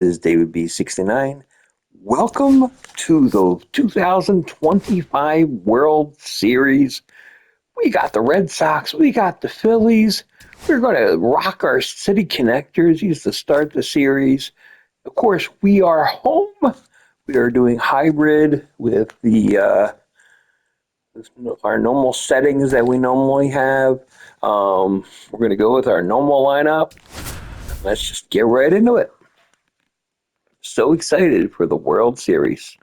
This is David B69. Welcome to the 2025 World Series. We got the Red Sox, we got the Phillies. We're going to rock our City Connectors to start the series. Of course, we are home. We are doing hybrid with the our normal settings that we normally have. We're going to go with our normal lineup. Let's just get right into it. So excited for the World Series.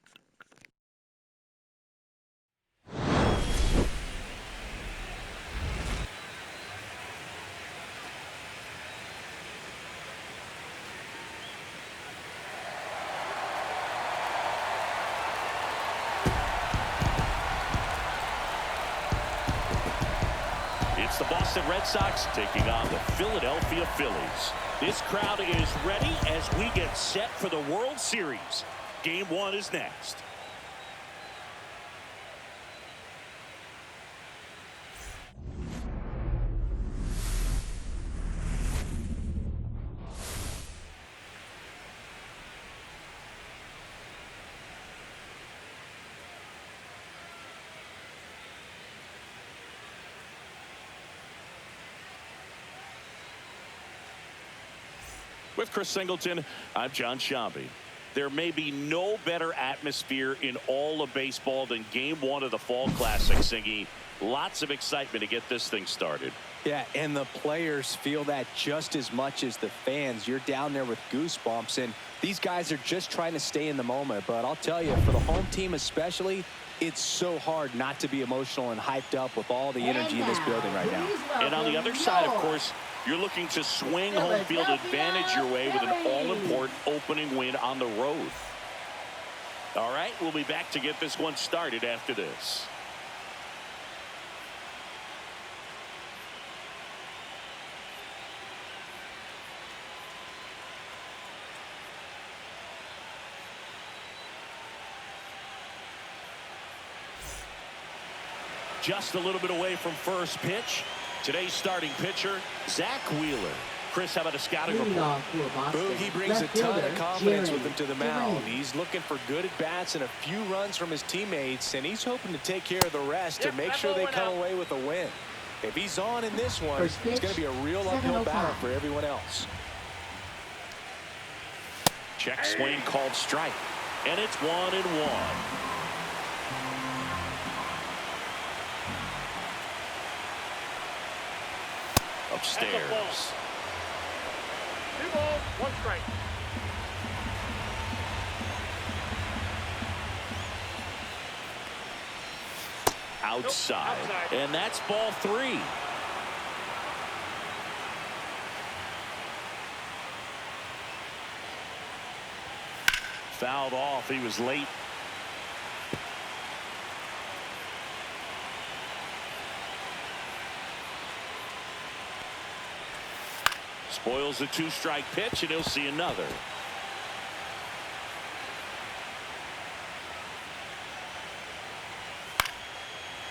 It's the Boston Red Sox taking on the Philadelphia Phillies. This crowd is ready as we get set for the World Series. Game 1 is next. With Chris Singleton, I'm John Shambi. There may be no better atmosphere in all of baseball than Game 1 of the Fall Classic, Singy. Lots of excitement to get this thing started. Yeah, and the players feel that just as much as the fans. You're down there with goosebumps, and these guys are just trying to stay in the moment. But I'll tell you, for the home team especially, it's so hard not to be emotional and hyped up with all the energy in this building right now. And on the other side, of course, you're looking to swing home field advantage your way with an all-important opening win on the road. All right, we'll be back to get this one started after this. Just a little bit away from first pitch. Today's starting pitcher, Zach Wheeler. Chris, how about a scouting report? He brings a ton of confidence with him to the mound. He's looking for good at-bats and a few runs from his teammates, and he's hoping to take care of the rest to make sure they come away with a win. If he's on in this one, it's going to be a real uphill battle for everyone else. Check swing called strike, and it's 1-1. Upstairs. 2 balls, 1 strike. Outside. And that's ball 3. Fouled off. He was late. Spoils the 2-strike pitch, and he'll see another.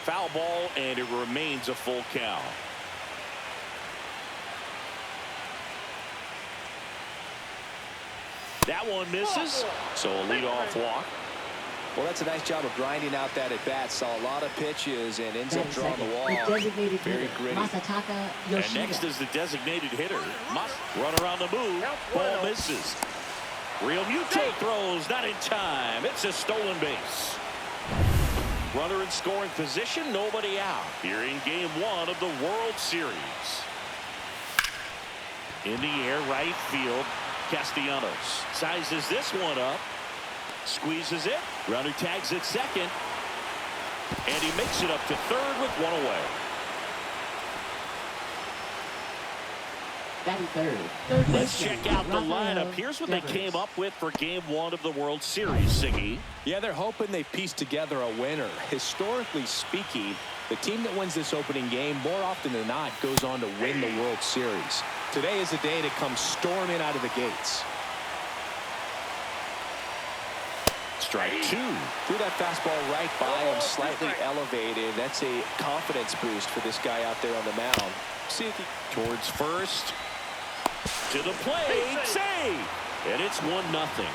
Foul ball, and it remains a full count. That one misses, so a leadoff walk. Well, that's a nice job of grinding out that at-bat. Saw a lot of pitches and ends up drawing the wall. Very gritty. And next is the designated hitter. Run around the move. Ball misses. Real Muto throws, not in time. It's a stolen base. Runner in scoring position, nobody out. Here in Game 1 of the World Series. In the air, right field. Castellanos sizes this one up. Squeezes it. Runner tags at second. And he makes it up to third with 1 away. Let's check out the lineup. Here's what they came up with for Game 1 of the World Series, Siggy. Yeah, they're hoping they piece together a winner. Historically speaking, the team that wins this opening game more often than not goes on to win the World Series. Today is a day to come storming out of the gates. Strike 2. Threw that fastball right by him, slightly elevated. That's a confidence boost for this guy out there on the mound. See if he towards first. To the plate. Save. And it's 1-0.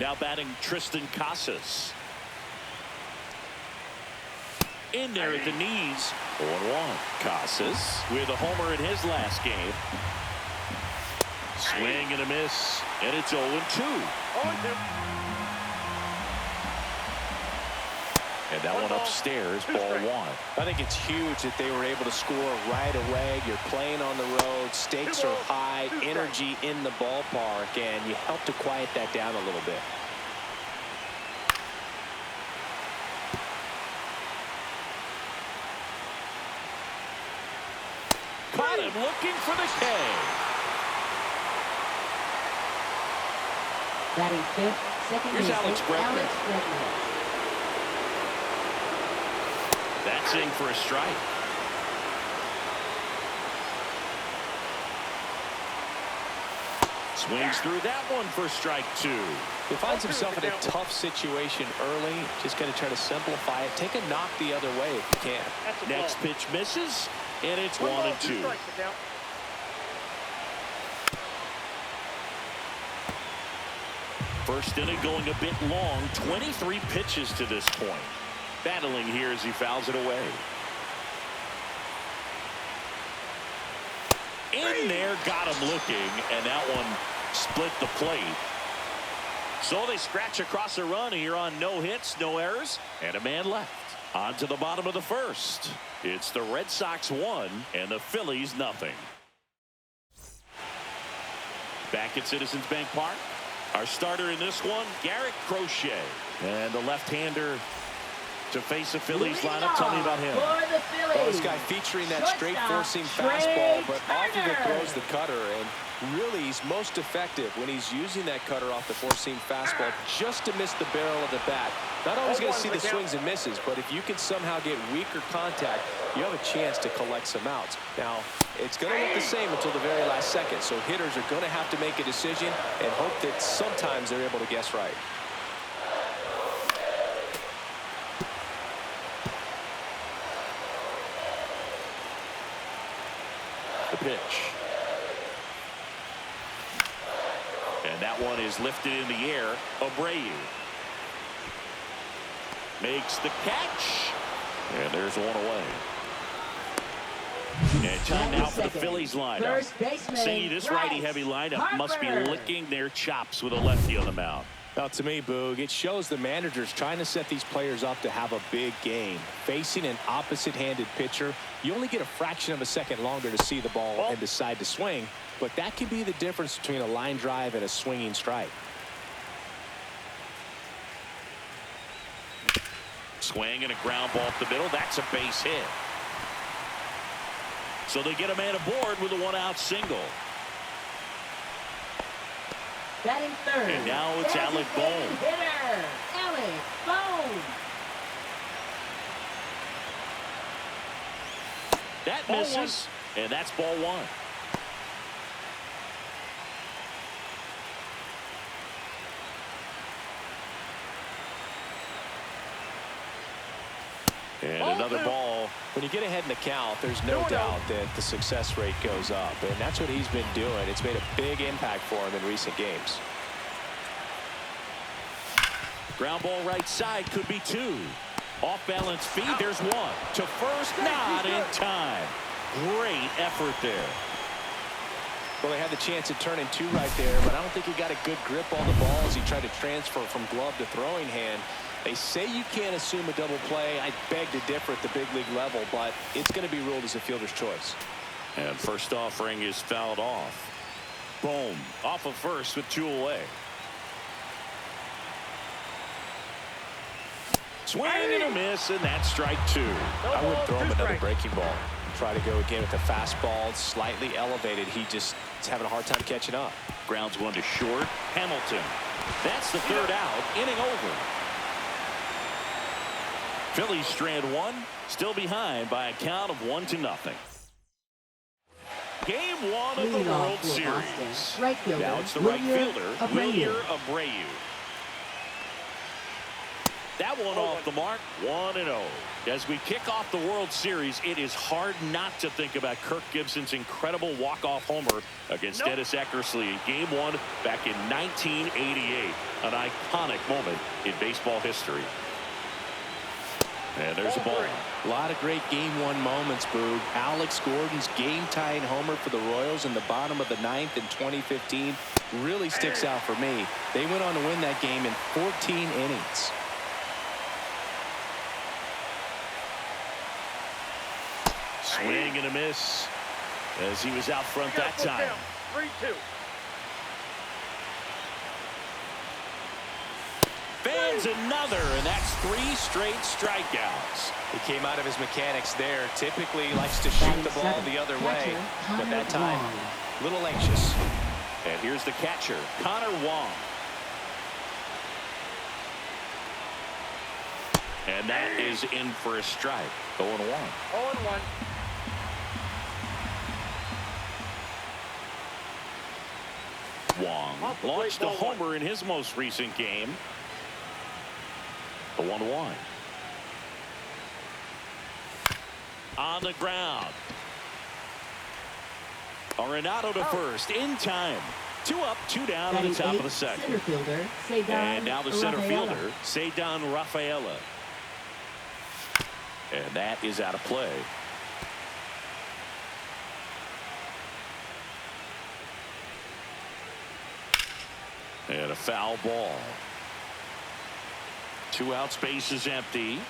Now batting Tristan Casas. In there at the knees. 0-1. Casas with a homer in his last game. Swing and a miss. And it's 0-2. And that one upstairs, ball 1. I think it's huge that they were able to score right away. You're playing on the road. Stakes are high. Energy in the ballpark. And you help to quiet that down a little bit. Caught him looking for the K. Batting fifth, second Here's baseman, Alex Bregman. That's in for a strike. Swings through that one for strike 2. He finds himself in a tough situation early. Just going to try to simplify it. Take a knock the other way if you can. Next pitch misses, and it's 1-2. First inning going a bit long. 23 pitches to this point. Battling here as he fouls it away. In there, got him looking, and that one split the plate. So they scratch across the run here on no hits, no errors, and a man left. On to the bottom of the first. It's the Red Sox 1 and the Phillies 0. Back at Citizens Bank Park. Our starter in this one, Garrett Crochet. And the left-hander to face the Phillies lineup. Tell me about him. Well, this guy featuring that straight four-seam fastball, but off of it throws the cutter. And really, he's most effective when he's using that cutter off the four-seam fastball just to miss the barrel of the bat. Not always going to see the swings and misses, but if you can somehow get weaker contact, you have a chance to collect some outs. Now, it's going to look the same until the very last second, so hitters are going to have to make a decision and hope that sometimes they're able to guess right. The pitch. And that one is lifted in the air. Abreu makes the catch. And there's one away. And time now for the Phillies lineup. See, this righty-heavy lineup must be licking their chops with a lefty on the mound. Now, to me, Boog, it shows the manager's trying to set these players up to have a big game. Facing an opposite-handed pitcher, you only get a fraction of a second longer to see the ball and decide to swing. But that can be the difference between a line drive and a swinging strike. Swing and a ground ball up the middle. That's a base hit. So they get a man aboard with a one-out single. Batting third. And now it's Alec Bohm. Hitter, Alec Bohm. That misses, and that's ball 1. And another ball. When you get ahead in the count, there's no doubt that the success rate goes up, and that's what he's been doing. It's made a big impact for him in recent games. Ground ball right side, could be 2. Off balance feed, there's 1. To first, not in time. Great effort there. Well, they had the chance at turning 2 right there, but I don't think he got a good grip on the ball as he tried to transfer from glove to throwing hand. They say you can't assume a double play. I beg to differ at the big league level, but it's going to be ruled as a fielder's choice. And first offering is fouled off. Boom, off of first with 2 away. Swing and a miss, and that's strike 2. I would throw him another breaking ball. Try to go again with the fastball, slightly elevated. He just is having a hard time catching up. Grounds one to short. Hamilton. That's the 3rd out. Inning over. Phillies strand 1, still behind by a count of 1-0. Game 1 of the World Series. Right fielder, Now it's the right fielder, Abreu. Abreu. That one off the mark, 1-0. As we kick off the World Series, it is hard not to think about Kirk Gibson's incredible walk-off homer against Dennis Eckersley in Game 1 back in 1988. An iconic moment in baseball history. And there's a ball. A lot of great Game 1 moments, Boog. Alex Gordon's game-tying homer for the Royals in the bottom of the 9th in 2015 really sticks out for me. They went on to win that game in 14 innings. Swing and a miss as he was out front that time. 3-2. Fans another, and that's 3 straight strikeouts. He came out of his mechanics there. Typically likes to shoot the ball the other way, but that time, a little anxious. And here's the catcher, Connor Wong. And that is in for a strike. 0-1. 0-1. Wong launched a homer in his most recent game. The 1-1. On the ground. Arenado to first in time. 2 up, 2 down on the top of the second. And now the center fielder, Cedar Rafaela. And that is out of play. And a foul ball. 2 outs, base is empty.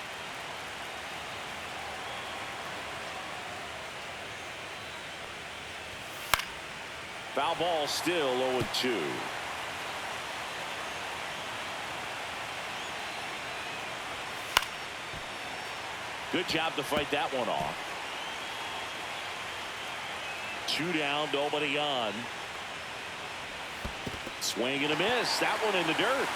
Foul ball, still 0-2. Good job to fight that one off. 2 down, nobody on. Swing and a miss. That one in the dirt.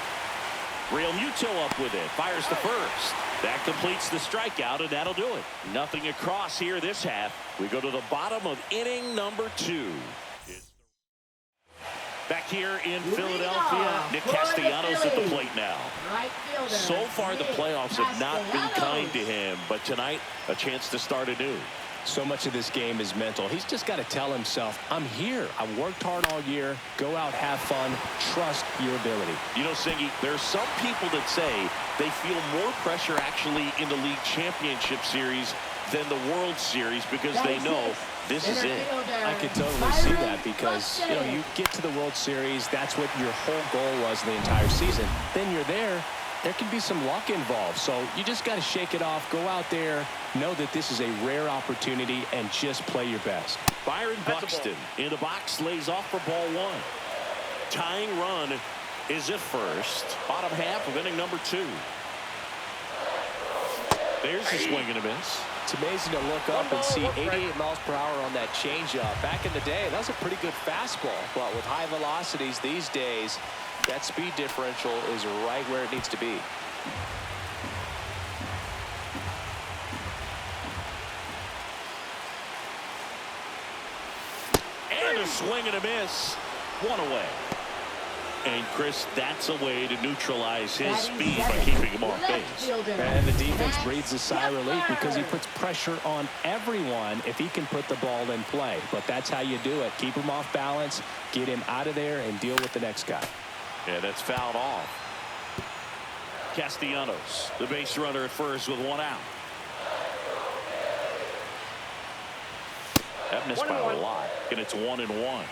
Real Muto up with it. Fires to first. That completes the strikeout, and that'll do it. Nothing across here this half. We go to the bottom of inning number 2. Back here in Philadelphia, Nick Castellanos at the plate now. So far, the playoffs have not been kind to him, but tonight, a chance to start anew. So much of this game is mental. He's just got to tell himself, I'm here. I've worked hard all year. Go out, have fun, trust your ability. You know, Singy, there's some people that say they feel more pressure actually in the league championship series than the World Series because they know this is it. I could totally see that because, you know, you get to the World Series, that's what your whole goal was the entire season. Then you're there. There can be some luck involved, so you just got to shake it off, go out there, know that this is a rare opportunity, and just play your best. Byron Buxton in the box, lays off for ball 1. Tying run is at first. Bottom half of inning number 2. There's a swing and a miss. It's amazing to look up and see 88 miles per hour on that changeup. Back in the day, that was a pretty good fastball, but with high velocities these days, that speed differential is right where it needs to be. And a swing and a miss. 1 away. And Chris, that's a way to neutralize his speed by keeping him off base. And the defense breathes a sigh of relief because he puts pressure on everyone if he can put the ball in play. But that's how you do it. Keep him off balance, get him out of there, and deal with the next guy. Yeah, that's fouled off. Castellanos, the base runner at first with 1 out. That missed by a lot, and it's 1-1.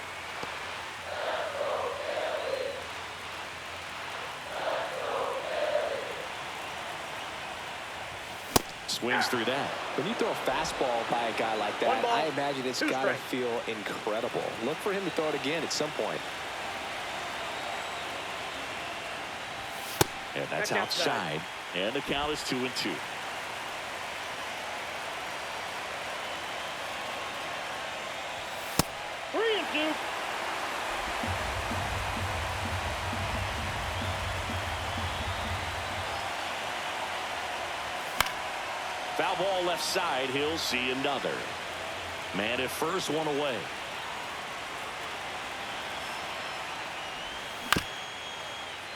Swings through that. When you throw a fastball by a guy like that, I imagine it's got to feel incredible. Look for him to throw it again at some point. And that's outside. And the count is 2-2. Three and two. Foul ball left side. He'll see another. Man at first, 1 away.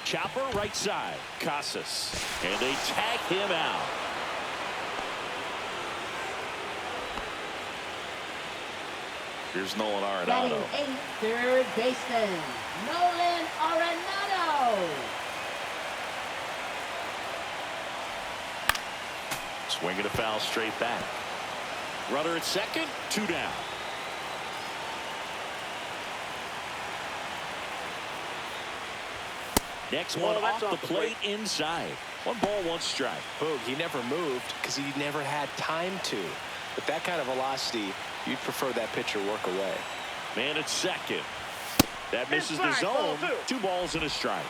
Chopper right side. Casas. And they tag him out. Here's Nolan Batting Arenado. 8th, third baseman, Nolan Arenado. Swinging a foul straight back. Runner at second, 2 down. Next one off the plate inside. 1 ball, 1 strike. Boog, he never moved because he never had time to. With that kind of velocity, you'd prefer that pitcher work away. Man at second. That misses the zone. 2 balls and a strike.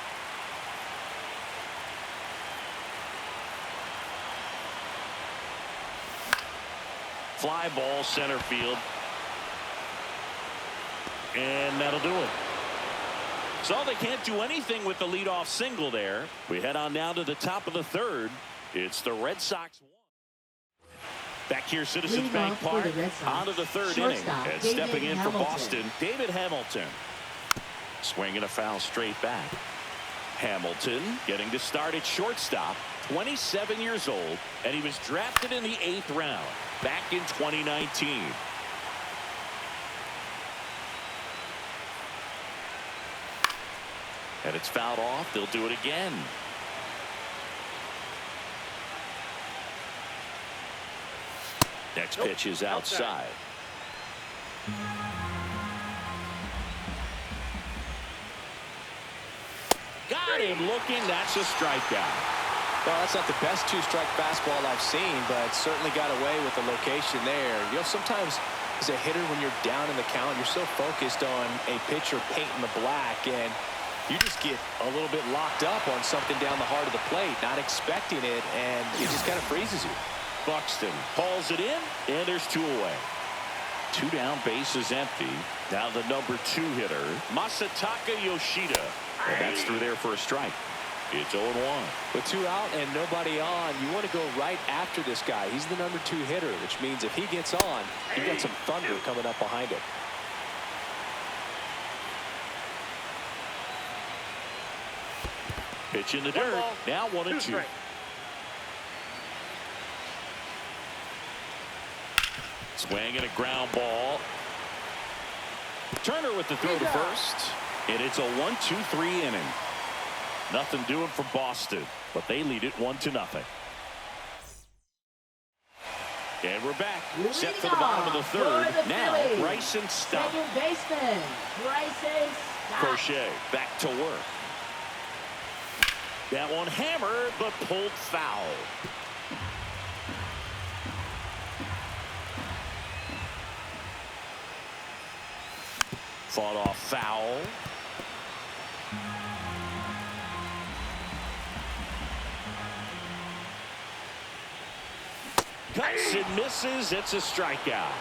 Fly ball center field. And that'll do it. So they can't do anything with the leadoff single there. We head on now to the top of the 3rd. It's the Red Sox 1. Back here, Citizens Bank Park, on to the 3rd inning. And stepping in for Boston, David Hamilton. Swinging a foul straight back. Hamilton getting to start at shortstop, 27 years old, and he was drafted in the 8th round back in 2019. And it's fouled off. They'll do it again. Next pitch is outside. Got him looking. That's a strikeout. Well, that's not the best 2-strike fastball I've seen, but certainly got away with the location there. You know, sometimes as a hitter, when you're down in the count, you're so focused on a pitcher painting the black, and you just get a little bit locked up on something down the heart of the plate, not expecting it, and it just kind of freezes you. Buxton hauls it in, and there's 2 away. 2 down, base is empty. Now the number 2 hitter, Masataka Yoshida. And that's through there for a strike. It's 0-1. With 2 out and nobody on, you want to go right after this guy. He's the number 2 hitter, which means if he gets on, you've got some thunder coming up behind him. Pitch in the dirt. Now 1-2. Swing and a ground ball. Turner with the throw to first. And it's a 1-2-3 inning. Nothing doing for Boston, but they lead it 1-0. And we're back. Set for the bottom of the 3rd. Now, Bryson Stott. Second baseman, Bryson Stott. Crochet back to work. That one hammered, but pulled foul. Fought off foul. Cuts and misses. It's a strikeout.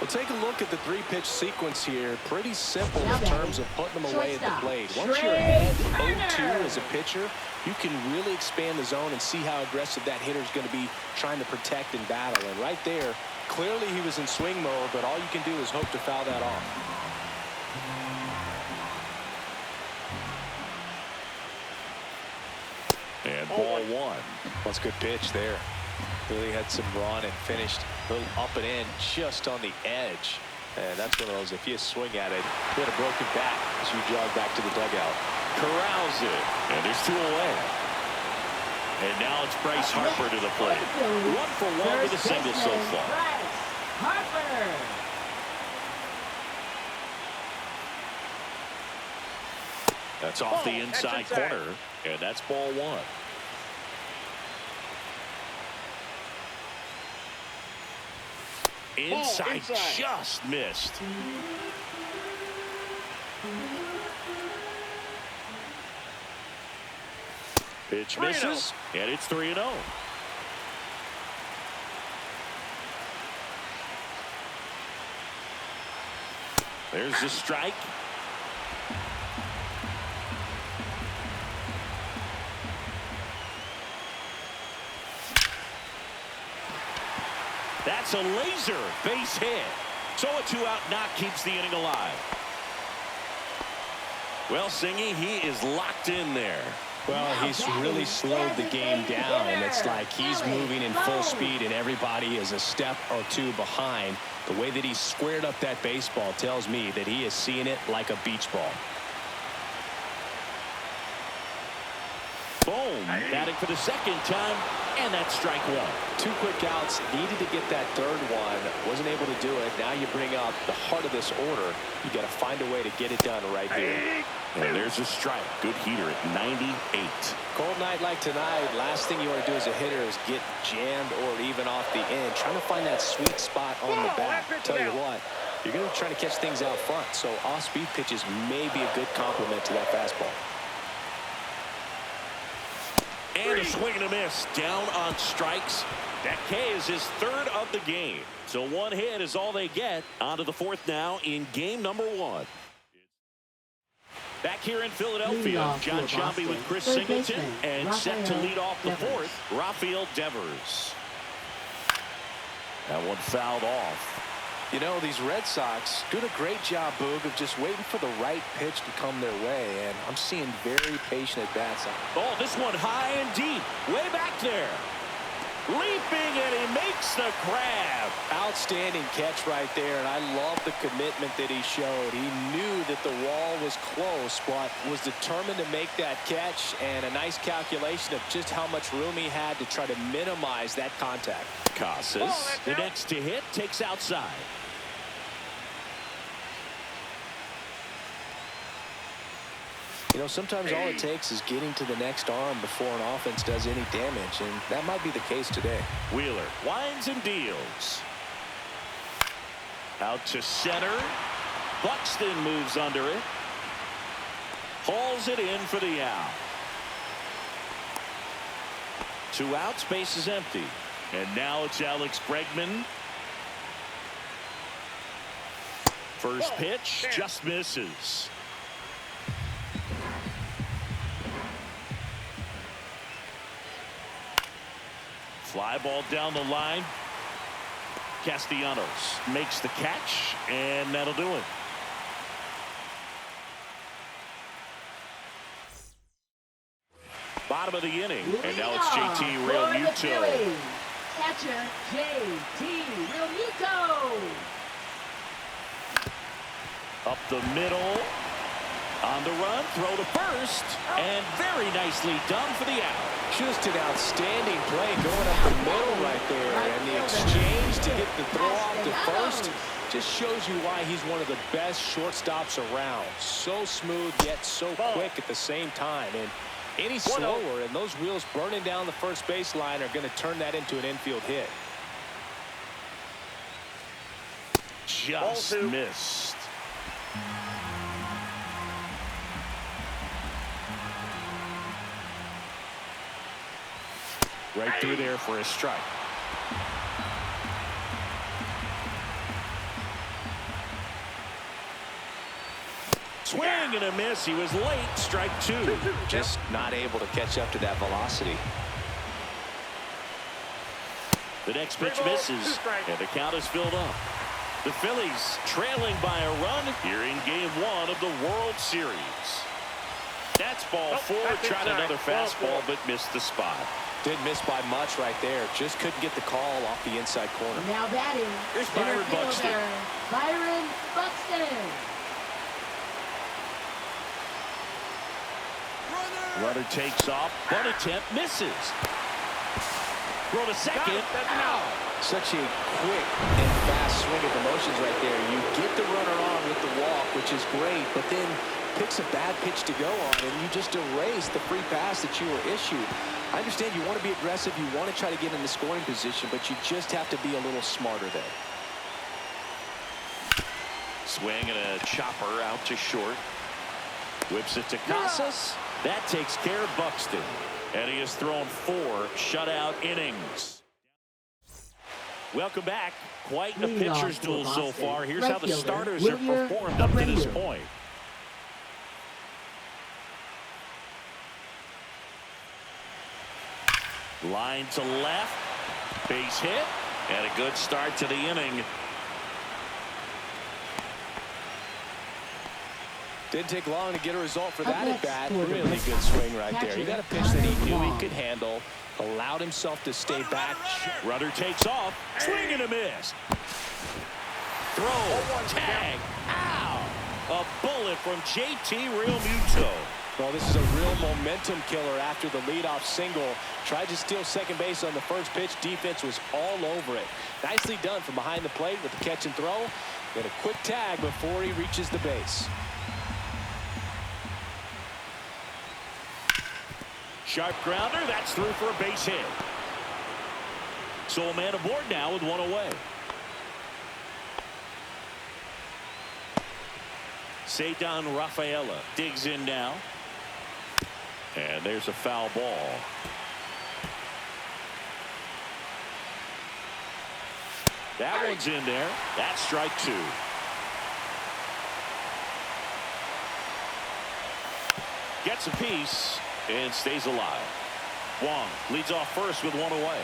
Well, take a look at the 3-pitch sequence here. Pretty simple in terms of putting them away at the plate. Once you're ahead 0-2 as a pitcher, you can really expand the zone and see how aggressive that hitter is going to be trying to protect and battle. And right there, clearly he was in swing mode, but all you can do is hope to foul that off. And ball 1. That's a good pitch there. Really had some run and finished a little up and in just on the edge. And that's one of those, if you swing at it, you had a broken back as you jog back to the dugout. Corrals it. And there's 2 away. And now it's Bryce Harper to the plate. 1 for 1 with a single so far. Bryce Harper. That's off the inside corner. And that's ball 1. Inside, just missed. Pitch misses, and it's 3-0. There's the strike. That's a laser base hit. So a 2-out knock keeps the inning alive. Well, Singy, he is locked in there. Well, he's really slowed the game down, and it's like he's moving in full speed, and everybody is a step or two behind. The way that he squared up that baseball tells me that he is seeing it like a beach ball. Boom, batting for the second time, and that's strike one. 2 quick outs, needed to get that third one, wasn't able to do it. Now you bring up the heart of this order. You got to find a way to get it done right here. And there's a strike. Good heater at 98. Cold night like tonight, last thing you want to do as a hitter is get jammed or even off the end. Trying to find that sweet spot on the bat. Tell you what, you're going to be trying to catch things out front, so off-speed pitches may be a good complement to that fastball. And a swing and a miss. Down on strikes. That K is his third of the game. So 1 hit is all they get. On to the 4th now in game number 1. Back here in Philadelphia, John Sciambi with Chris Singleton. And set to lead off the 4th, Rafael Devers. That one fouled off. You know, these Red Sox doing a great job, Boog, of just waiting for the right pitch to come their way, and I'm seeing very patient at-bats. Oh, this one high and deep, way back there. Leaping, and he makes the grab. Outstanding catch right there, and I love the commitment that he showed. He knew that the wall was close, but was determined to make that catch, and a nice calculation of just how much room he had to try to minimize that contact. Casas, the next to hit, takes outside. You know, sometimes all it takes is getting to the next arm before an offense does any damage, and that might be the case today. Wheeler winds and deals. Out to center. Buxton moves under it. Hauls it in for the out. 2 outs, base is empty. And now it's Alex Bregman. First pitch just misses. Fly ball down the line. Castellanos makes the catch, and that'll do it. Bottom of the inning, and now it's JT Realmuto. Catcher JT Realmuto. Up the middle. On the run, throw to first, and very nicely done for the out. Just an outstanding play going up the middle right there, and the exchange to get the throw off to first just shows you why he's one of the best shortstops around. So smooth, yet so quick at the same time. And any slower, and those wheels burning down the first baseline are going to turn that into an infield hit. Just missed. Right through there for a strike. Swing and a miss. He was late. Strike 2. Just not able to catch up to that velocity. The next pitch misses, and the count is filled up. The Phillies trailing by a run here in game 1 of the World Series. That's ball 4. Tried another fastball, but missed the spot. Didn't miss by much right there. Just couldn't get the call off the inside corner. Now batting, Here's Byron Buxton. Byron Buxton. Runner takes off. Bunt attempt misses. Throw to second. Out. Such a quick and fast swing of the motions right there. You get the runner on with the walk, which is great, but then picks a bad pitch to go on, and you just erase the free pass that you were issued. I understand you want to be aggressive, you want to try to get in the scoring position, but you just have to be a little smarter there. Swing and a chopper out to short. Whips it to Casas. That takes care of Buxton. And he has thrown 4 shutout innings. Welcome back. Quite the pitcher's duel so far. Here's how the starters have performed up to this point. Line to left. Base hit. And a good start to the inning. Didn't take long to get a result for that Up at bat. next, Really good swing right there. catcher, He got a pitch that he knew he Wong. could handle, allowed himself to stay back. Runner takes off. Swing and a miss. Throw. Tag. Ow. A bullet from JT Realmuto. Well, this is a real momentum killer after the leadoff single. Tried to steal second base on the first pitch. Defense was all over it. Nicely done from behind the plate with the catch and throw. Get a quick tag before he reaches the base. Sharp grounder. That's through for a base hit. So a man aboard now with one away. Cedar Rafaela digs in now. And there's a foul ball. That one's in there. That's strike two. Gets a piece and stays alive. Wong leads off first with one away.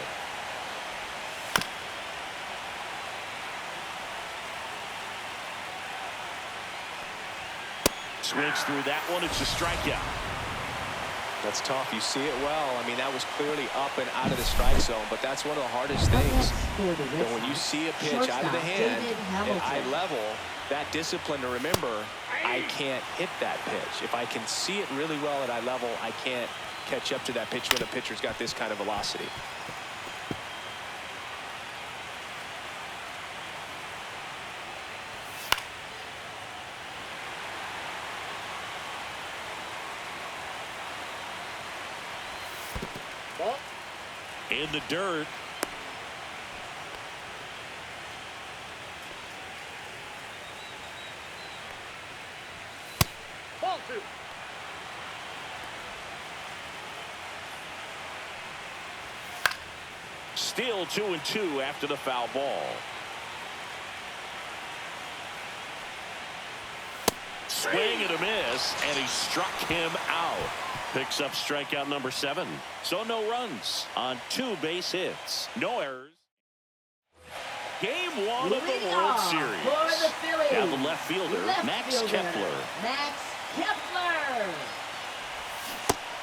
Swings through that one. It's a strikeout. That's tough. You see it well. I mean, that was clearly up and out of the strike zone, but that's one of the hardest things. That when you see a pitch out of the hand at eye level, that discipline to remember, I can't hit that pitch. If I can see it really well at eye level, I can't catch up to that pitch when a pitcher's got this kind of velocity. In the dirt. Ball two. Still 2-2 after the foul ball. Swing and a miss, and he struck him out. Picks up strikeout number 7. So no runs on 2 base hits. No errors. Game 1 of the World Series. For the Phillies. Now the left fielder, Max Kepler. Max Kepler.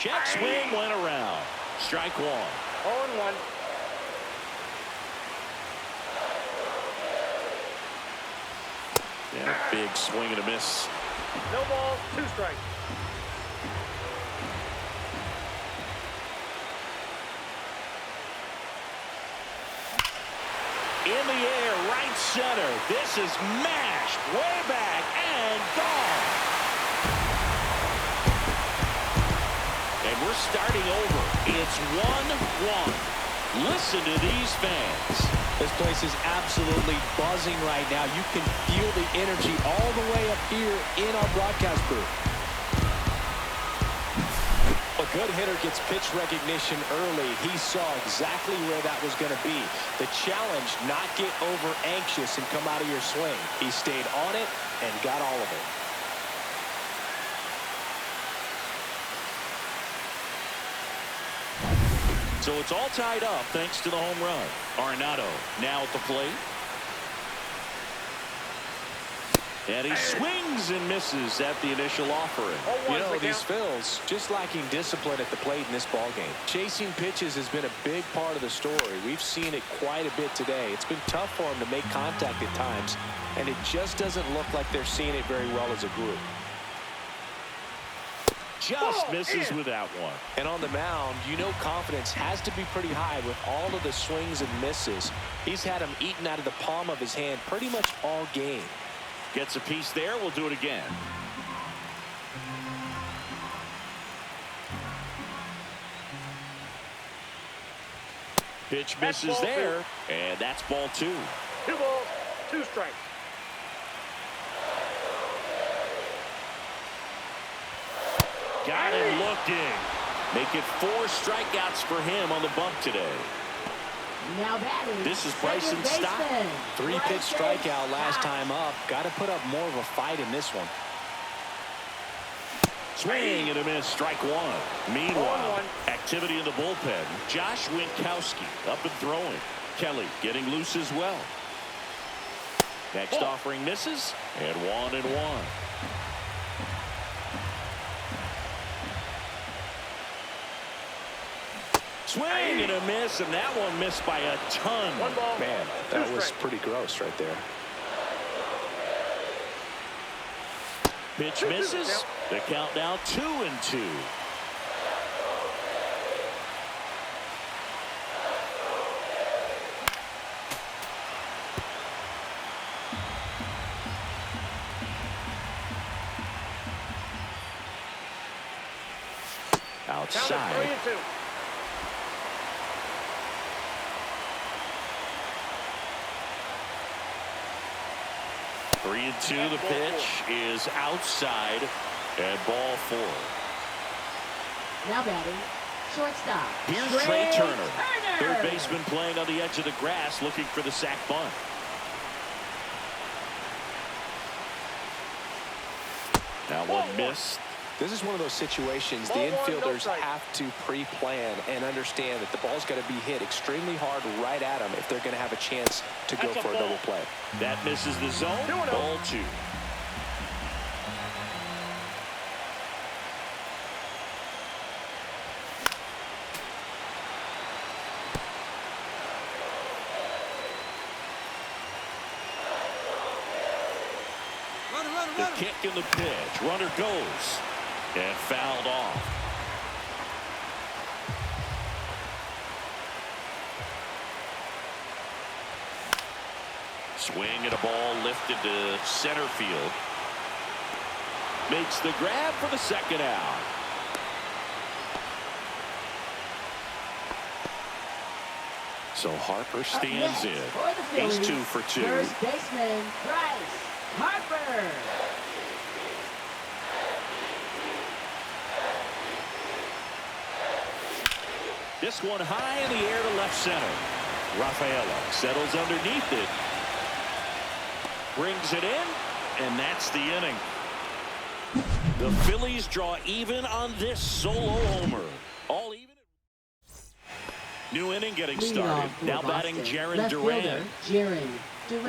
Check swing went around. Strike 1. 0-1. Yeah, big swing and a miss. No balls, 2 strikes. In the air, right center. This is mashed way back and gone. And we're starting over. It's 1-1. Listen to these fans. This place is absolutely buzzing right now. You can feel the energy all the way up here in our broadcast booth. A good hitter gets pitch recognition early. He saw exactly where that was going to be. The challenge, not get over anxious and come out of your swing. He stayed on it and got all of it. So it's all tied up thanks to the home run. Arenado now at the plate. And he swings and misses at the initial offering. You know, these Phils just lacking discipline at the plate in this ballgame. Chasing pitches has been a big part of the story. We've seen it quite a bit today. It's been tough for them to make contact at times, and it just doesn't look like they're seeing it very well as a group. Just misses without one. And on the mound, you know confidence has to be pretty high with all of the swings and misses. He's had them eaten out of the palm of his hand pretty much all game. Gets a piece there. We'll do it again. Pitch misses there, and that's ball 2. 2 balls, 2 strikes. Got him looking. Make it 4 strikeouts for him on the bump today. Now batting. This is Bryson Stott. 3-pitch strikeout last time up. Got to put up more of a fight in this one. Swing and a miss, strike 1. Meanwhile, activity in the bullpen. Josh Winkowski up and throwing. Kelly getting loose as well. Next offering misses, and 1-1. swing and a miss, and that one missed by a ton. One ball. Man, that was pretty gross right there. Pitch misses. The count now 2-2. Outside. 3-2. Three and two. The pitch is outside and ball 4. Now batting, shortstop. Here's Trey Turner. Third baseman playing on the edge of the grass looking for the sac bunt. Now one missed. This is one of those situations the infielders have to pre-plan and understand that the ball's got to be hit extremely hard right at them if they're going to have a chance to go for a double play. That misses the zone. Ball 2. The kick and the pitch. Runner goes. And fouled off. Swing and a ball lifted to center field. Makes the grab for the second out. So Harper stands in. He's 2 for 2. First baseman, Bryce Harper. This one high in the air to left center. Rafaela settles underneath it. Brings it in, and that's the inning. The Phillies draw even on this solo homer. All even. New inning getting started. Now batting Jarren Duran.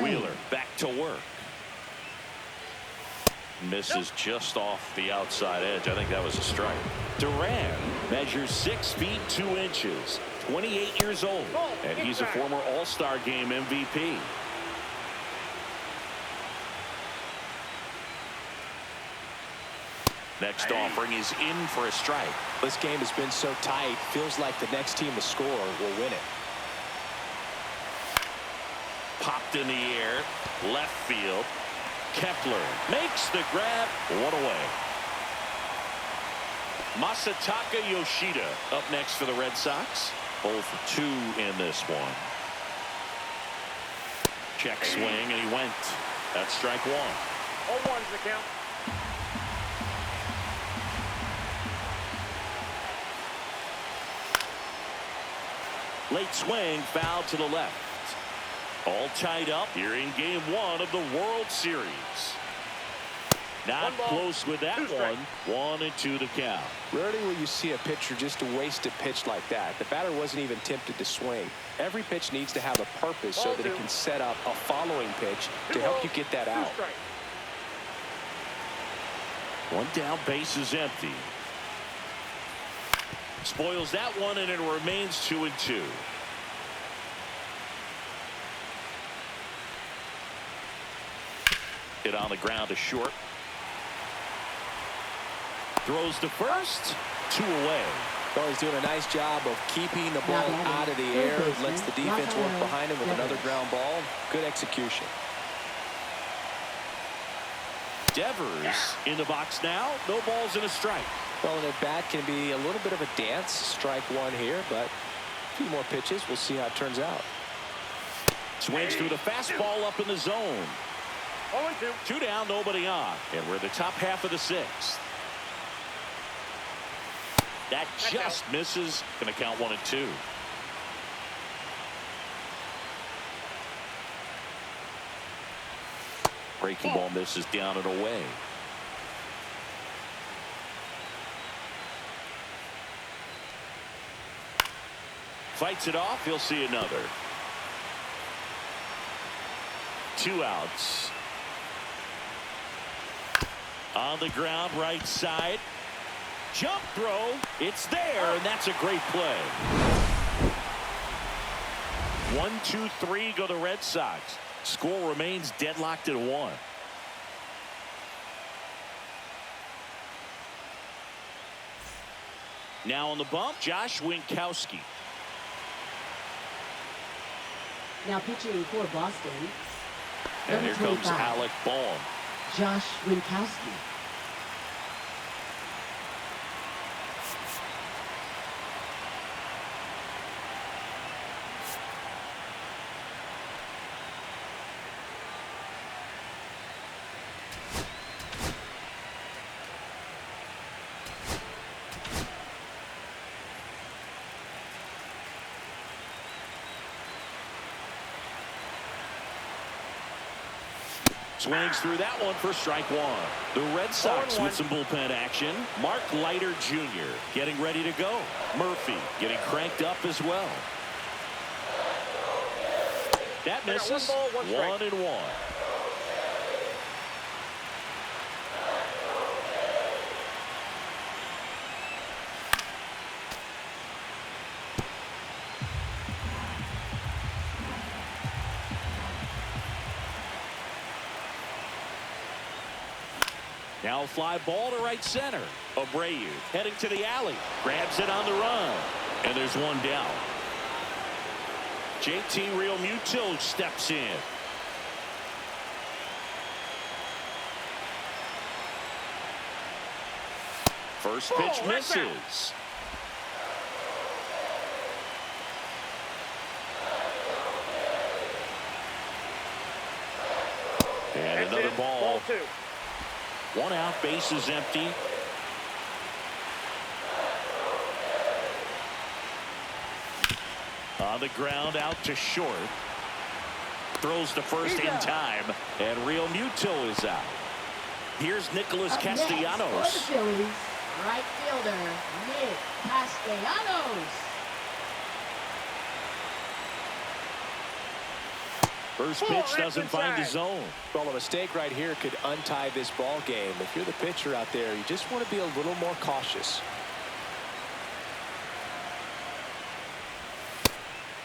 Wheeler back to work. Misses just off the outside edge. I think that was a strike. Duran measures 6 feet 2 inches, 28 years old, and he's a former All-Star Game MVP. Next offering is in for a strike. This game has been so tight, feels like the next team to score will win it. Popped in the air, left field. Kepler makes the grab. 1 away. Masataka Yoshida up next for the Red Sox. 0 for 2 in this one. Check swing, and he went. That's strike 1. 0-1's the count. Late swing, foul to the left. All tied up here in game 1 of the World Series. Not close with that one. 1-2 the count. Rarely will you see a pitcher just waste a pitch like that. The batter wasn't even tempted to swing. Every pitch needs to have a purpose so that it can set up a following pitch to help you get that out. One down, base is empty. Spoils that one, and it remains 2-2. Hit on the ground to short. Throws to first. 2 away. Well, he's doing a nice job of keeping the ball out of the air. Lets the defense work behind him with another ground ball. Good execution. Devers in the box now. No balls and a strike. Well, an at-bat can be a little bit of a dance. Strike 1 here, but a few more pitches. We'll see how it turns out. Swings through the fastball up in the zone. 0-2. 2 down, nobody on. And we're the top half of the 6th. That just misses. Going to count 1-2. Breaking ball misses down and away. Fights it off. He'll see another. 2 outs. On the ground, right side. Jump throw. It's there, and that's a great play. 1-2-3 go the Red Sox. Score remains deadlocked at 1. Now on the bump, Josh Winkowski. Now pitching for Boston. And here comes 25. Alec Bohm. Josh Winkowski. Swings through that one for strike 1. The Red Sox with some bullpen action. Mark Leiter Jr. getting ready to go. Murphy getting cranked up as well. That misses. 1-1. Now fly ball to right center. Abreu heading to the alley. Grabs it on the run. And there's one down. JT Realmuto steps in. First pitch misses. And another ball. 2. 1 out, base is empty. On the ground, out to short. Throws to first in time, and Realmuto is out. Here's Nicholas Up next Castellanos. for the Phillies, right fielder Nick Castellanos. First pitch doesn't find the zone. Well, a mistake right here could untie this ball game. If you're the pitcher out there, you just want to be a little more cautious.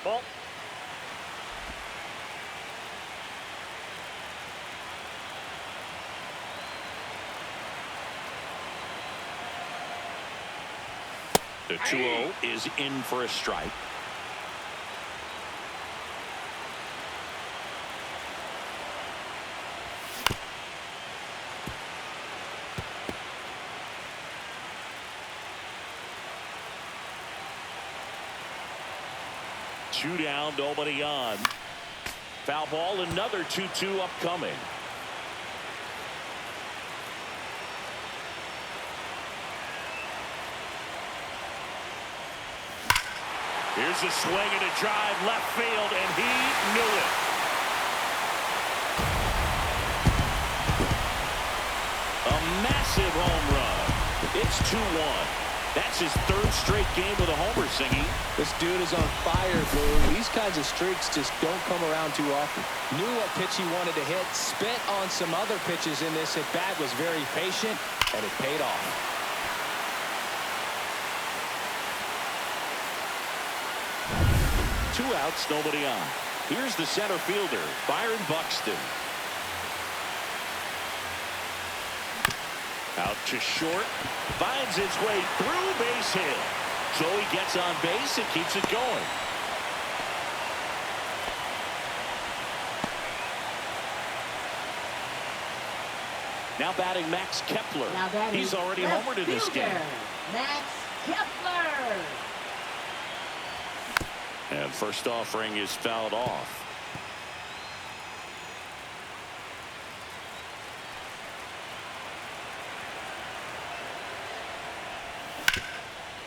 Ball. The 2-0 is in for a strike. Two down, nobody on. Foul ball, another 2-2 upcoming. Here's a swing and a drive left field, and he knew it. A massive home run. It's 2-1. That's his 3rd straight game with a homer, Singy. This dude is on fire, Blue. These kinds of streaks just don't come around too often. Knew what pitch he wanted to hit, spent on some other pitches in this at bat, was very patient, and it paid off. Two outs, nobody on. Here's the center fielder, Byron Buxton. Out to short. Finds its way through base hit. So he gets on base and keeps it going. Now batting Max Kepler. Now batting He's already left homered in this fielder, game. Max Kepler. And first offering is fouled off.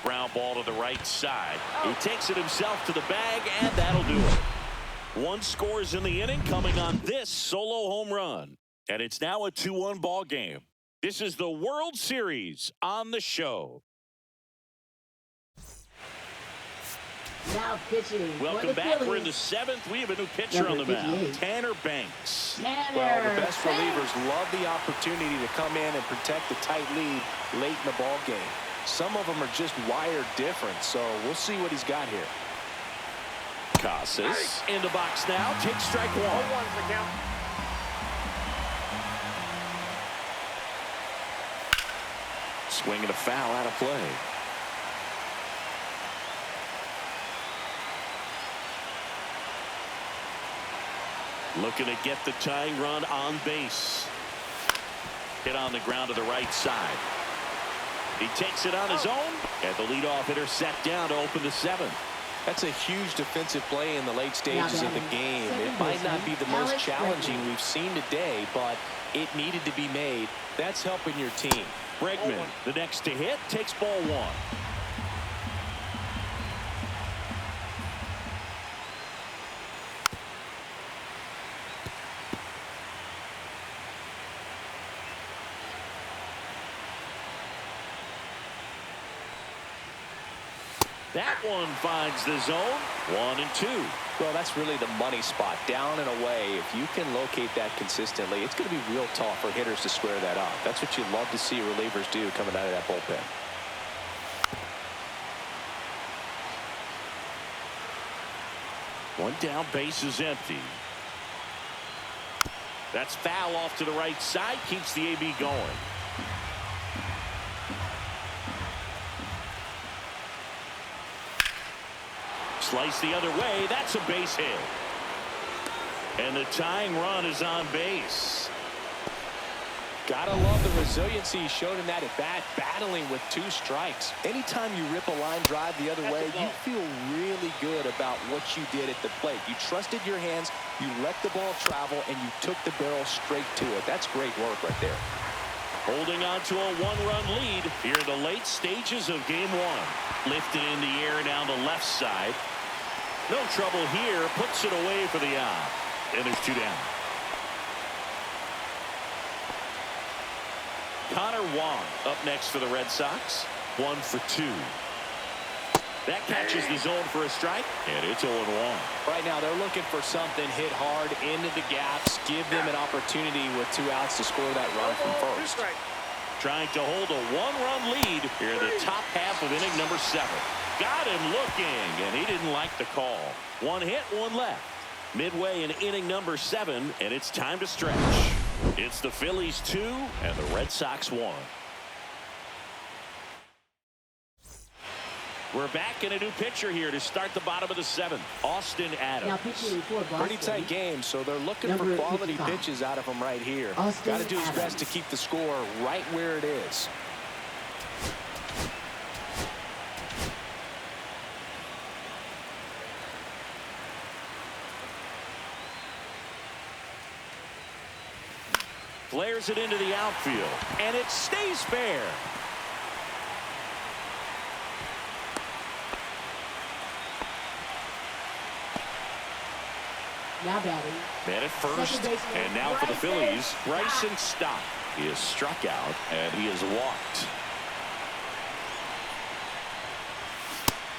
Ground ball to the right side. He takes it himself to the bag, and that'll do it. 1 scores in the inning coming on this solo home run. And it's now a 2-1 ball game. This is the World Series on the show. Now pitching. Welcome for the back. Phillies. We're in the 7th. We have a new pitcher on the Number mound, 58. Tanner Banks. Tanner Well, the best Banks. relievers love the opportunity to come in and protect the tight lead late in the ball game. Some of them are just wired different, so we'll see what he's got here. Casas in the box now. Takes strike one. 0-1's the count. Swing and a foul out of play. Looking to get the tying run on base. Hit on the ground to the right side. He takes it on his own, and the leadoff hitter set down to open the seventh. That's a huge defensive play in the late stages of the game. It might not be the most challenging we've seen today, but it needed to be made. That's helping your team. Bregman, the next to hit, takes ball one. That one finds the zone. 1 and 2. Well, that's really the money spot, down and away. If you can locate that consistently, it's going to be real tough for hitters to square that up. That's what you love to see relievers do coming out of that bullpen. One down, base is empty. That's foul off to the right side, keeps the AB going. Slice the other way. That's a base hit. And the tying run is on base. Gotta love the resiliency he showed in that at bat, battling with 2 strikes. Anytime you rip a line drive the other way, you feel really good about what you did at the plate. You trusted your hands, you let the ball travel, and you took the barrel straight to it. That's great work right there. Holding on to a 1-run lead here in the late stages of game 1. Lifted in the air down the left side. No trouble here. Puts it away for the out. And there's 2 down. Connor Wong up next for the Red Sox. 1 for 2. That catches the zone for a strike, and it's 0-1. Right now they're looking for something hit hard into the gaps, give them an opportunity with 2 outs to score that run from first. Trying to hold a 1-run lead here in the top half of inning number 7. Got him looking, and he didn't like the call. 1 hit, 1 left. Midway in inning number 7, and it's time to stretch. It's the Phillies 2 and the Red Sox 1. We're back in a new pitcher here to start the bottom of the 7th. Austin Adams. Pretty tight game, so they're looking for quality pitches out of him right here. Got to do his best to keep the score right where it is. Flares it into the outfield, and it stays fair. Now batting. Man at first, and now for the Phillies, Bryson Stott. He is struck out, and he is walked.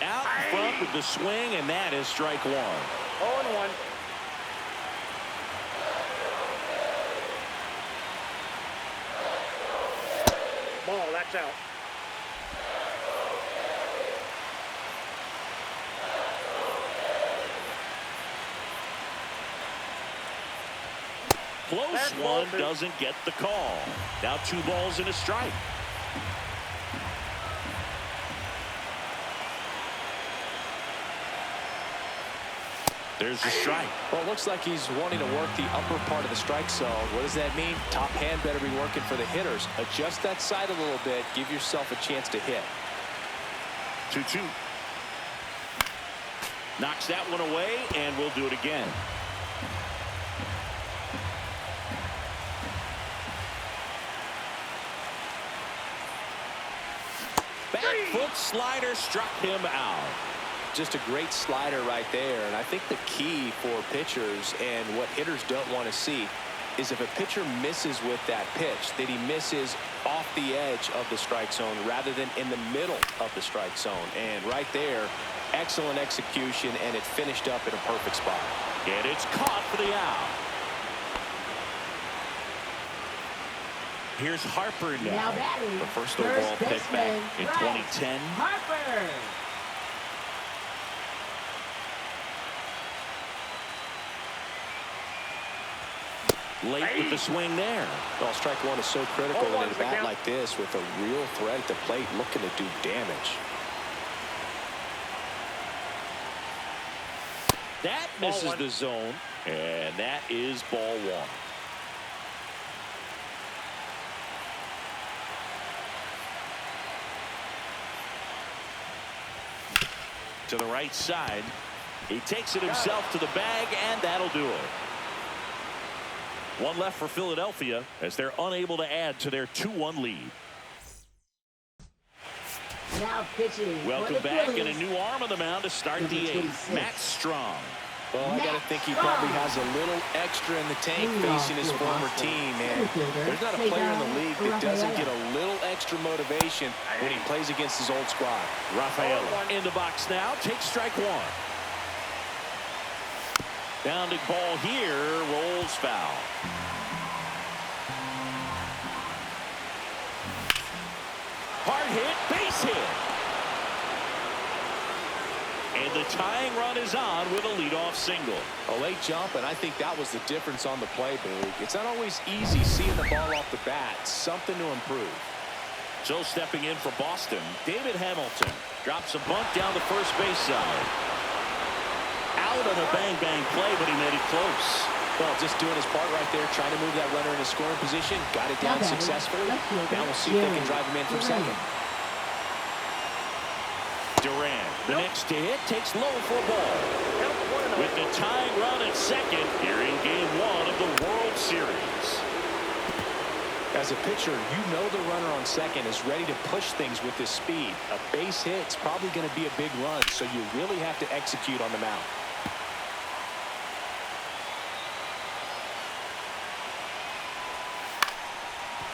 Out in front with the swing, and that is strike 1. 0-1. Ball, that's out. Close one, doesn't get the call. Now 2 balls and a strike. There's the strike. Well, it looks like he's wanting to work the upper part of the strike zone. What does that mean? Top hand better be working for the hitters. Adjust that side a little bit. Give yourself a chance to hit. 2-2. Knocks that one away, and we'll do it again. Back foot slider struck him out. Just a great slider right there. And I think the key for pitchers and what hitters don't want to see is if a pitcher misses with that pitch, that he misses off the edge of the strike zone rather than in the middle of the strike zone. And right there, excellent execution, and it finished up in a perfect spot. And it's caught for the out. Here's Harper now. The first overall pick back in 2010. Harper. late with the swing there. Well, strike one is so critical in a bat like this with a real threat at the plate looking to do damage. That misses the zone, and that is ball one. To the right side. He takes it himself to the bag, and that'll do it. One left for Philadelphia as they're unable to add to their 2-1 lead. Now pitching. Welcome back, and a new arm on the mound to start the eighth. Matt Strong. Well, I got to think he probably has a little extra in the tank facing his former team, man. There's not a player in the league that doesn't get a little extra motivation when he plays against his old squad. Rafael in the box now. Takes strike one. Bounding ball here. Rolls foul. Hard hit. Base hit. And the tying run is on with a leadoff single. A late jump, and I think that was the difference on the play, Boog. It's not always easy seeing the ball off the bat. Something to improve. So stepping in for Boston, David Hamilton drops a bunt down the first base side. Out on a bang-bang play, but he made it close. Well, just doing his part right there, trying to move that runner in a scoring position. Got it down successfully. Now we'll see if they can drive him in from second. Durant, the next to hit, takes low for a ball. With the tying run at second here in Game 1 of the World Series. As a pitcher, you know the runner on second is ready to push things with his speed. A base hit's probably going to be a big run, so you really have to execute on the mound.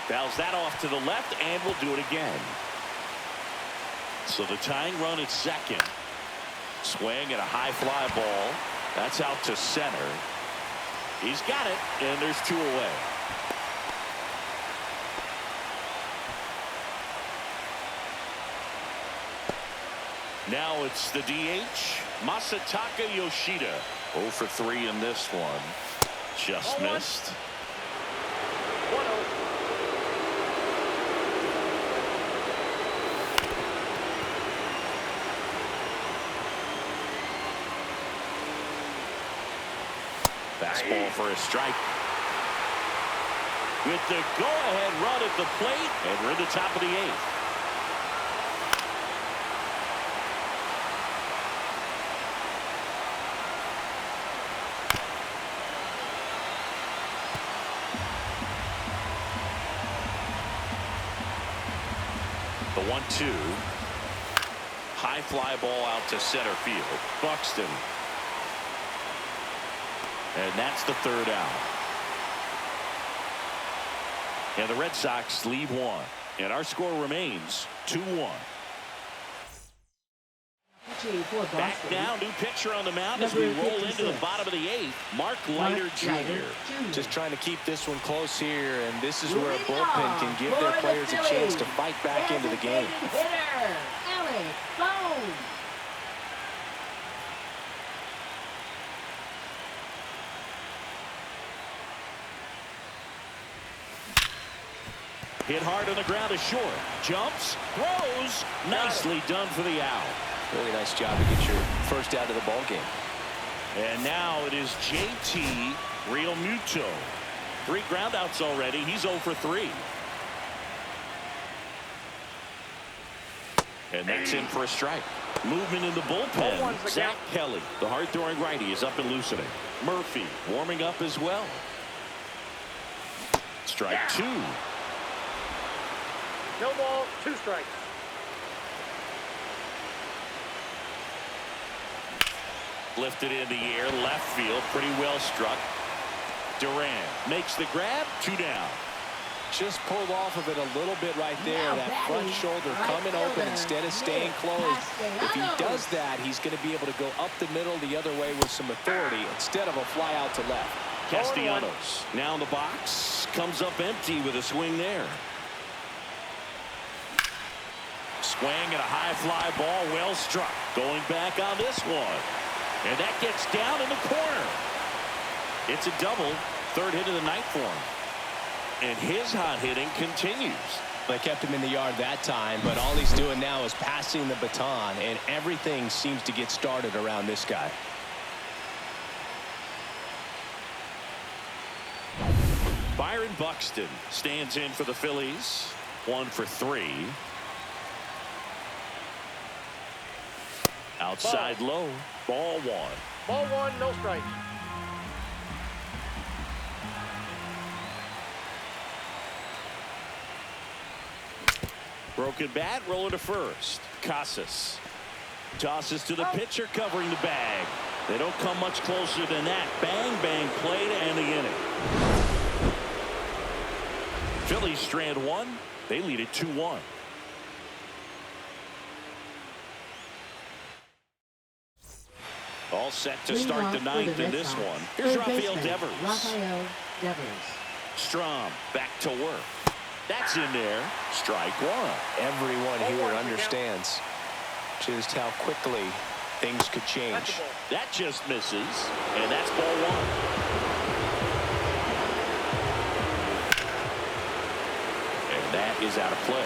Fouls that off to the left, and will do it again. So the tying run at second. Swing and a high fly ball. That's out to center. He's got it, and there's two away. Now it's the DH, Masataka Yoshida. 0 for 3 in this one. Just missed. 1-0. Fastball for a strike. With the go-ahead run at the plate, and we're at the top of the eighth. The 1-2. High fly ball out to center field. Buxton. And that's the third out. And the Red Sox leave one. And our score remains 2-1. Back now, new pitcher on the mound as we roll into the bottom of the eighth. Mark Leiter Jr. Just trying to keep this one close here, and this is where a bullpen can give their players a chance to fight back into the game. Hit hard on the ground is short. Jumps, throws. Nicely done for the out. Really nice job to get your first out of the ball game. And now it is JT Realmuto. 3 groundouts already. He's 0 for 3. And that's in for a strike. Movement in the bullpen. Zach Kelly, the hard-throwing righty, is up and loosening. Murphy warming up as well. Strike 2. No ball, 2 strikes. Lifted in the air, left field, pretty well struck. Durant makes the grab, 2 down. Just pulled off of it a little bit right there. That front shoulder coming open instead of staying closed. If he does that, he's going to be able to go up the middle the other way with some authority instead of a fly out to left. Castellanos now in the box, comes up empty with a swing there. Swing and a high fly ball, well struck. Going back on this one. And that gets down in the corner. It's a double third hit of the night for him. And his hot hitting continues. They kept him in the yard that time, but all he's doing now is passing the baton, and everything seems to get started around this guy. Byron Buxton stands in for the Phillies. 1 for 3. Outside low. Ball 1. Ball 1, no strikes. Broken bat, rolling to first. Casas tosses to the pitcher, covering the bag. They don't come much closer than that. Bang, bang, play to end the inning. Phillies strand 1. They lead it 2-1. All set to start the ninth in this one. Here's Rafael Devers. Strom back to work. That's in there. Strike 1. Everyone here understands just how quickly things could change. That just misses, and that's ball 1. And that is out of play.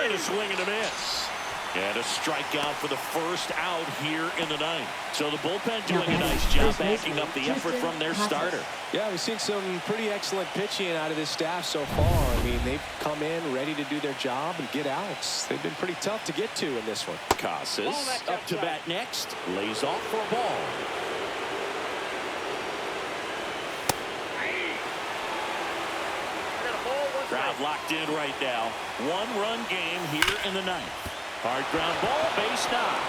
And a swing and a miss. And a strikeout for the first out here in the ninth. So the bullpen doing a nice job backing up the effort from their starter. Yeah, we've seen some pretty excellent pitching out of this staff so far. I mean, they've come in ready to do their job and get outs. They've been pretty tough to get to in this one. Casas up to bat next. Lays off for a ball. Crowd locked in right now. 1-run game here in the ninth. Hard ground ball, base knock.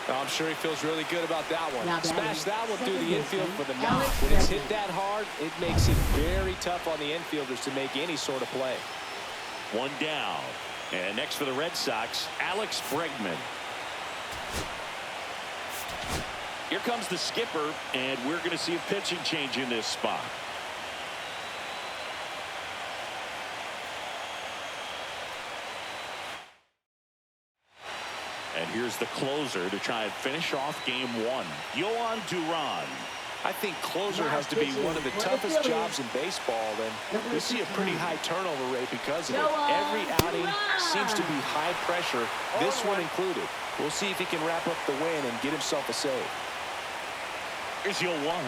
I'm sure he feels really good about that one. Smash that one through the infield for the knock. When it's hit that hard, it makes it very tough on the infielders to make any sort of play. 1 down. And next for the Red Sox, Alex Bregman. Here comes the skipper, and we're going to see a pitching change in this spot. And here's the closer to try and finish off game 1. Yohan Duran. I think closer has to be one of the toughest jobs in baseball, and we see a pretty high turnover rate because of it. Every outing seems to be high pressure, this one included. We'll see if he can wrap up the win and get himself a save. Here's Yohan.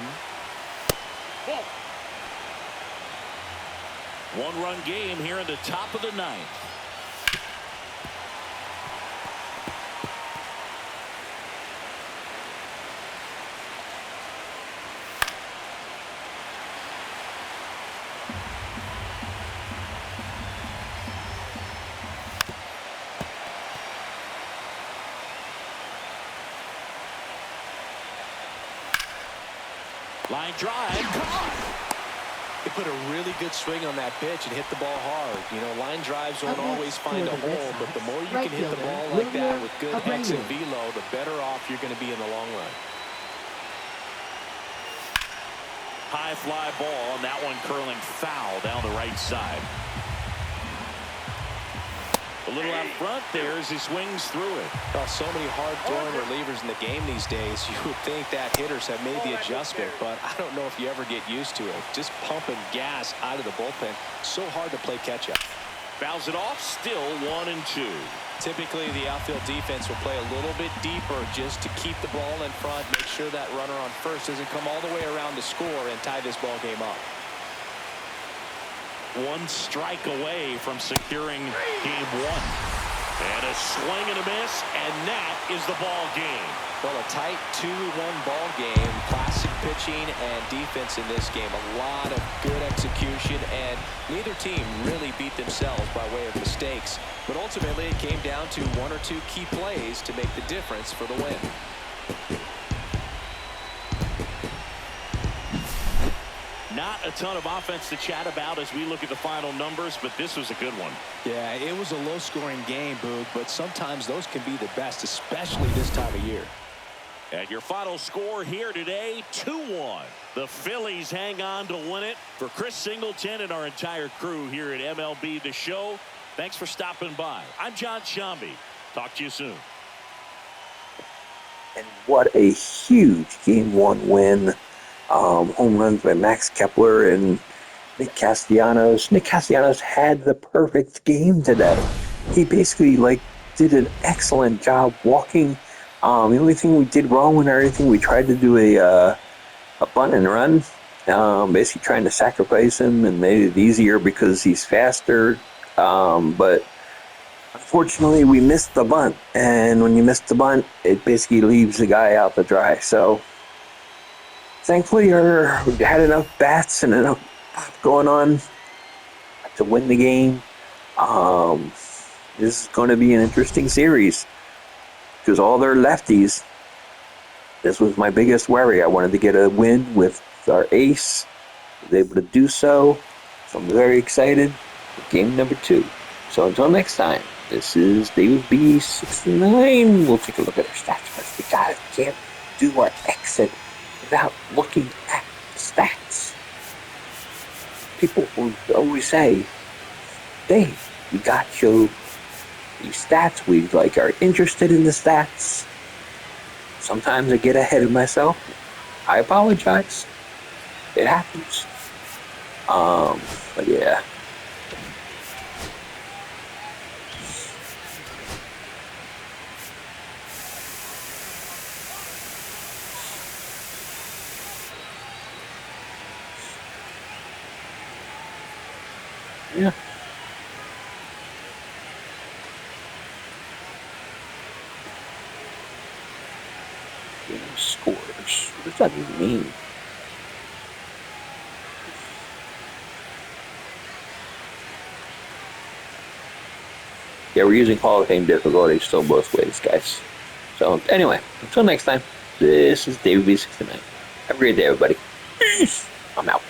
1-run game here in the top of the ninth. Line drive, caught. He put a really good swing on that pitch and hit the ball hard. You know, line drives don't always find a hole, but the more you can hit the ball like that with good exit velo, the better off you're going to be in the long run. High fly ball, and that one curling foul down the right side. A little out front there as he swings through it. Oh, so many hard-throwing relievers in the game these days. You would think that hitters have made the adjustment, but I don't know if you ever get used to it. Just pumping gas out of the bullpen. So hard to play catch-up. Fouls it off, still 1-2. Typically, the outfield defense will play a little bit deeper just to keep the ball in front, make sure that runner on first doesn't come all the way around to score and tie this ball game up. 1 strike away from securing game 1. And a swing and a miss, and that is the ball game. Well, a tight 2-1 ball game. Classic pitching and defense in this game. A lot of good execution, and neither team really beat themselves by way of mistakes. But ultimately, it came down to 1 or 2 key plays to make the difference for the win. Not a ton of offense to chat about as we look at the final numbers, but this was a good one. Yeah, it was a low-scoring game, Boog, but sometimes those can be the best, especially this time of year. And your final score here today, 2-1. The Phillies hang on to win it. For Chris Singleton and our entire crew here at MLB The Show, Thanks for stopping by. I'm John Shambi. Talk to you soon. And what a huge Game 1 win. Home runs by Max Kepler and Nick Castellanos. Nick Castellanos had the perfect game today. He basically did an excellent job walking. The only thing we did wrong with everything, we tried to do a bunt and run, basically trying to sacrifice him and made it easier because he's faster. But unfortunately, we missed the bunt, and when you miss the bunt, it basically leaves the guy out to dry. So thankfully, we had enough bats and enough pop going on to win the game. This is going to be an interesting series because all their lefties. This was my biggest worry. I wanted to get a win with our ace. I was able to do so. So I'm very excited for game number 2. So until next time, this is David B69. We'll take a look at our stats first. We can't do our exit without looking at the stats. People will always say, Dave, we got you these stats. We are interested in the stats. Sometimes I get ahead of myself. I apologize. It happens. But yeah. Yeah. Scores. What does that even mean? Yeah, we're using Hall of Fame difficulty still both ways, guys. So anyway, until next time, this is David B69. Have a great day, everybody. Peace. I'm out.